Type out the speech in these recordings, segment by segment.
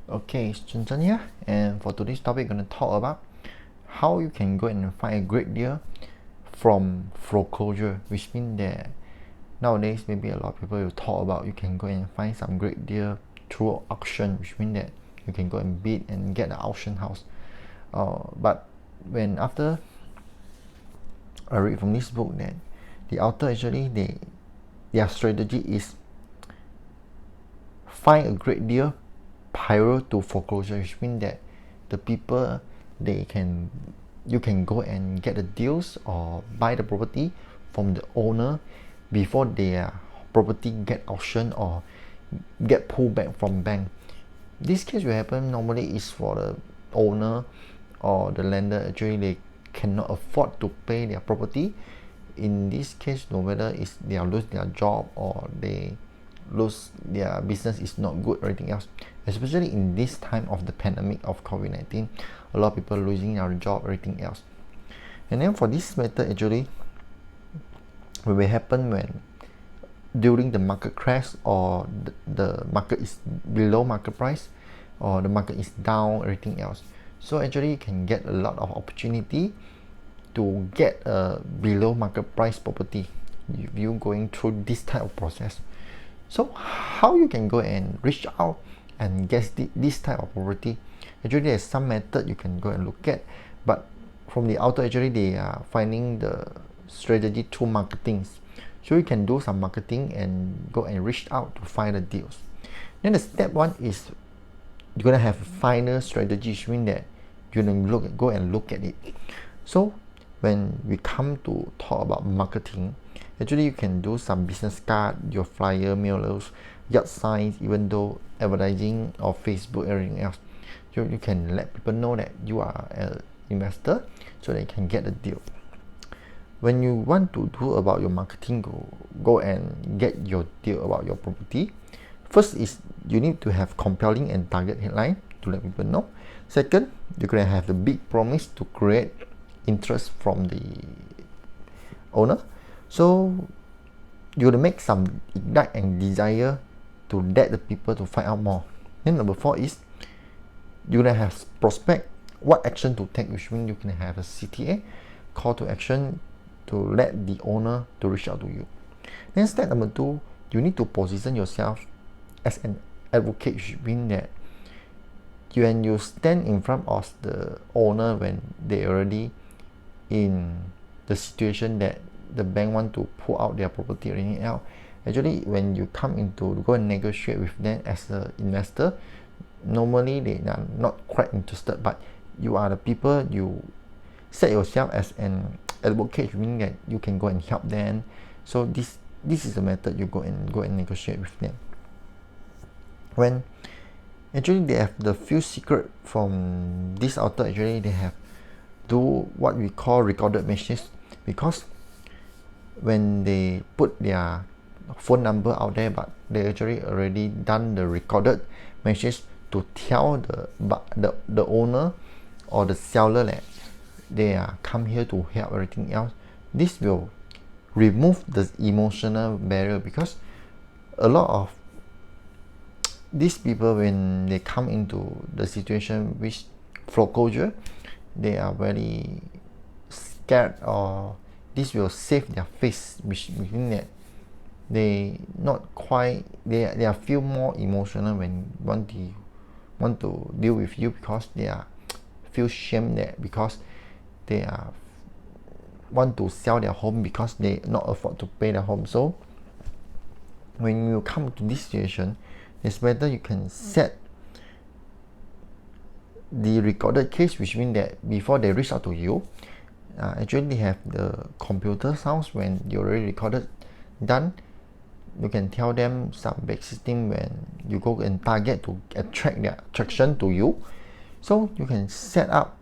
Okay, it's Chun here, and for today's topic, we're going to talk about how you can go and find a great deal from foreclosure, which means that nowadays maybe a lot of people will talk about you can go and find some great deal through auction, which means that you can go and bid and get the auction house. But when after I read from this book that the author actually their strategy is find a great deal prior to foreclosure, which means that the people you can go and get the deals or buy the property from the owner before their property get auctioned or get pulled back from bank. This case will happen normally is for the owner or the lender actually they cannot afford to pay their property. In this case, no matter is they lose their job or they lose their business is not good or anything else, especially in this time of the pandemic of COVID-19, a lot of people losing their job or anything else. And then for this method actually will happen when during the market crash or the market is below market price or the market is down everything else. So actually you can get a lot of opportunity to get a below market price property if you going through this type of process. So how you can go and reach out and get this type of property? Actually, there's some method you can go and look at, but from the author actually they are finding the strategy through marketing. So you can do some marketing and go and reach out to find the deals. Then the step one is you're gonna have a final strategy, which means that you're gonna go and look at it. So when we come to talk about marketing, actually you can do some business card, your flyer, mailers, yard signs, even though advertising or Facebook, everything else. You can let people know that you are an investor so they can get a deal. When you want to do about your marketing, go and get your deal about your property. First is you need to have compelling and target headline to let people know. Second, you're gonna have the big promise to create interest from the owner. So you're gonna make some ignite and desire to let the people to find out more. Then number 4 is you're gonna have prospect what action to take, which means you can have a CTA, call to action, to let the owner to reach out to you. Then step number 2, you need to position yourself as an advocate, which means that when you stand in front of the owner when they already in the situation that the bank want to pull out their property or anything else, actually when you come into go and negotiate with them as an investor, normally they are not quite interested, but you are the people, you set yourself as an advocate, meaning that you can go and help them. So this is the method you go and negotiate with them. When actually they have the few secret from this author, actually they have do what we call recorded message, because when they put their phone number out there, but they actually already done the recorded message to tell the owner or the seller that they are come here to help everything else. This will remove the emotional barrier, because a lot of these people, when they come into the situation which foreclosure, they are very scared, or this will save their face, which means that they not quite they are feel more emotional when want to deal with you, because they are feel shame that because they are want to sell their home because they not afford to pay their home. So when you come to this situation, it's better you can set the recorded case, which means that before they reach out to you, actually they have the computer sounds when you already recorded done. You can tell them some basic thing when you go and target to attract their attraction to you. So you can set up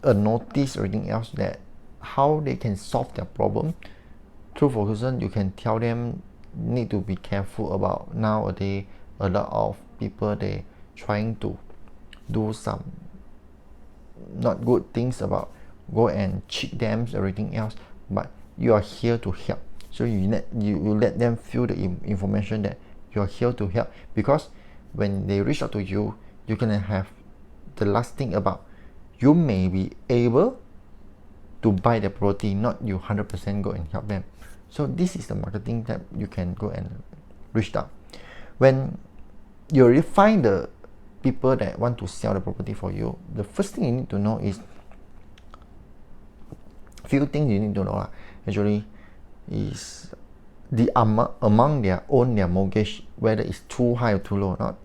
a notice or anything else that how they can solve their problem through foreclosure. You can tell them need to be careful about nowadays a lot of people they trying to do some not good things about go and cheat them everything else, but you are here to help. So you let them feel the information that you're here to help, because when they reach out to you, you can have the last thing about you may be able to buy the property, not you 100% go and help them. So this is the marketing that you can go and reach out. When you already find the people that want to sell the property for you, the first thing you need to know is few things you need to know actually is the among their mortgage, whether it's too high or too low or not,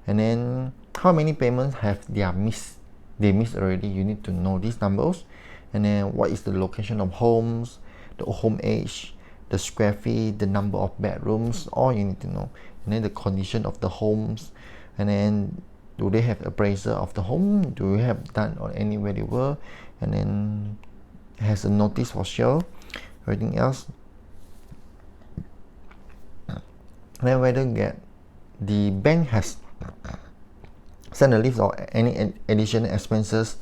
and then how many payments have they missed already. You need to know these numbers. And then what is the location of homes, the home age, the square feet, the number of bedrooms, all you need to know. And then the condition of the homes, and then do they have appraisal of the home, do you have done or any valuable, and then has a notice for sale, everything else. And then whether get the bank has sent a list or any additional expenses,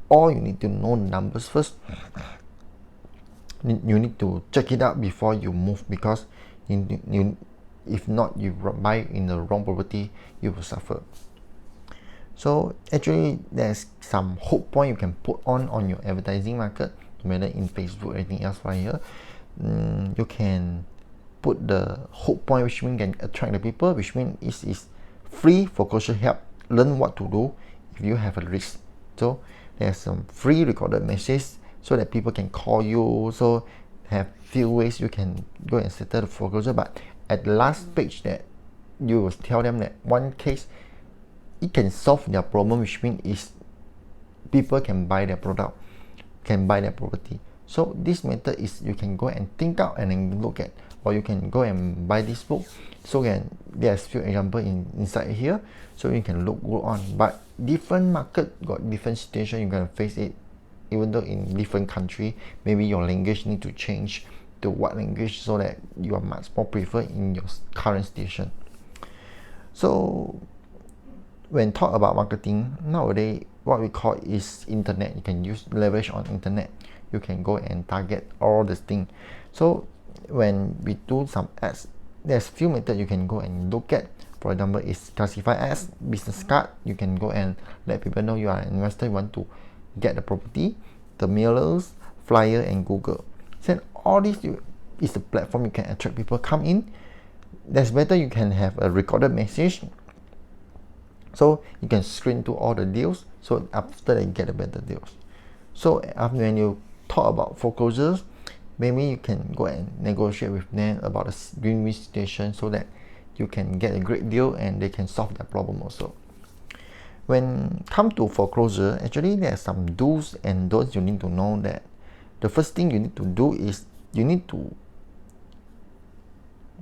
or you need to know the numbers first. You need to check it out before you move, because if not, you buy in the wrong property, you will suffer. So actually there's some hook point you can put on your advertising market, whether in Facebook or anything else right here. You can put the hook point, which means can attract the people, which means is free foreclosure help, learn what to do if you have a risk. So there's some free recorded message so that people can call you. So have few ways you can go and settle the foreclosure. But at the last page that you will tell them that one case it can solve their problem, which means is people can buy their product, can buy their property. So this method is you can go and think out and then look at, or you can go and buy this book. So there's few example inside here, so you can look on. But different market got different situation, you're gonna face it. Even though in different country, maybe your language need to change to what language, so that you are much more preferred in your current station. So when talk about marketing nowadays, what we call is internet. You can use leverage on internet. You can go and target all this thing. So when we do some ads, there's few methods you can go and look at. For example, is classified ads, business card. You can go and let people know you are an investor, you want to get the property, the mailers, flyer, and Google. So all this is the platform you can attract people come in. That's better. You can have a recorded message, so you can screen to all the deals. So after they get a better deals. So after when you talk about foreclosures, maybe you can go and negotiate with them about a win-win situation, so that you can get a great deal and they can solve their problem also. When come to foreclosure, actually there's some do's and don'ts you need to know. That the first thing you need to do is you need to,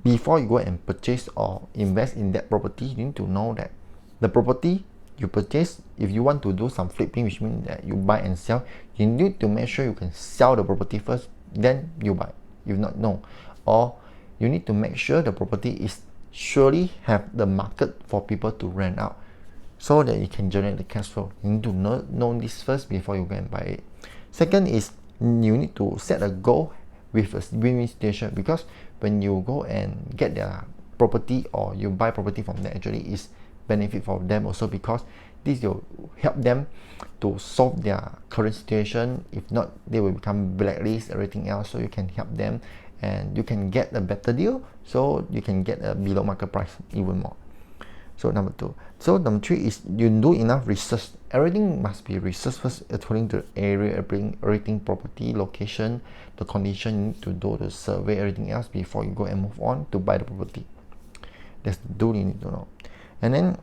before you go and purchase or invest in that property, you need to know that the property you purchase, if you want to do some flipping, which means that you buy and sell, you need to make sure you can sell the property first, then you buy. You not know, or you need to make sure the property is surely have the market for people to rent out, so that you can generate the cash flow. You need to know this first before you go and buy it. Second is you need to set a goal with a win-win situation, because when you go and get their property or you buy property from them, actually is benefit for them also, because this will help them to solve their current situation. If not, they will become blacklist, everything else. So you can help them and you can get a better deal, so you can get a below market price even more. So number two. So number three is you do enough research. Everything must be researched first according to the area, everything, property, location, the condition. You need to do the survey, everything else before you go and move on to buy the property. That's the do you need to know. And then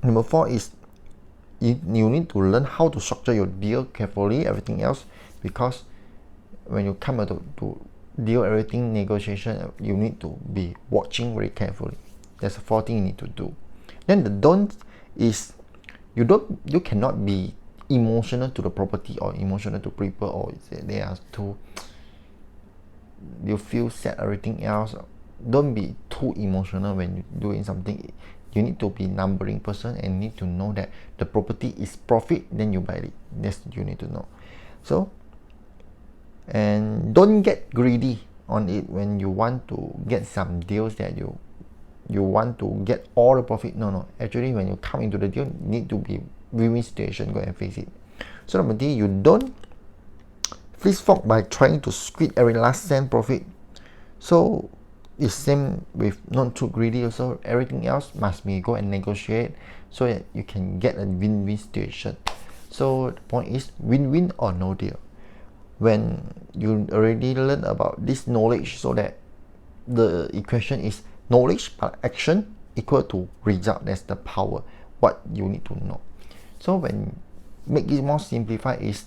number four is you need to learn how to structure your deal carefully, everything else, because when you come to deal everything negotiation, you need to be watching very carefully. That's the fourth thing you need to do. Then the don't is you cannot be emotional to the property or emotional to people, or they are too, you feel sad, everything else. Don't be too emotional when you're doing something. You need to be numbering person and need to know that the property is profit, then you buy it. That's what you need to know. So, and don't get greedy on it when you want to get some deals that you you want to get all the profit. No, actually when you come into the deal, you need to be win-win situation, go and face it. So number D, you don't fleece fork by trying to squeeze every last cent profit. So it's same with not too greedy also. Everything else must be go and negotiate so that you can get a win-win situation. So the point is win-win or no deal. When you already learn about this knowledge, so that the equation is knowledge plus action equal to result. That's the power, what you need to know. So when make it more simplified is,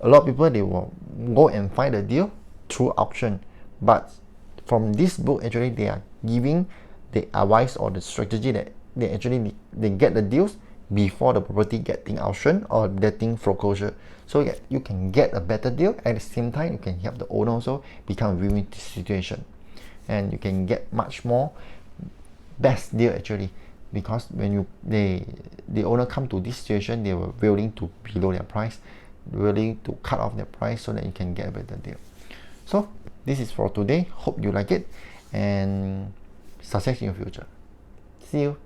a lot of people, they will go and find a deal through auction, but from this book actually they are giving the advice or the strategy that they get the deals before the property getting auction or getting foreclosure, so that you can get a better deal. At the same time, you can help the owner also become a win-win situation, and you can get much more best deal actually, because when the owner come to this situation, they were willing to below their price, willing to cut off their price so that you can get a better deal. So this is for today. Hope you like it, and success in your future. See you.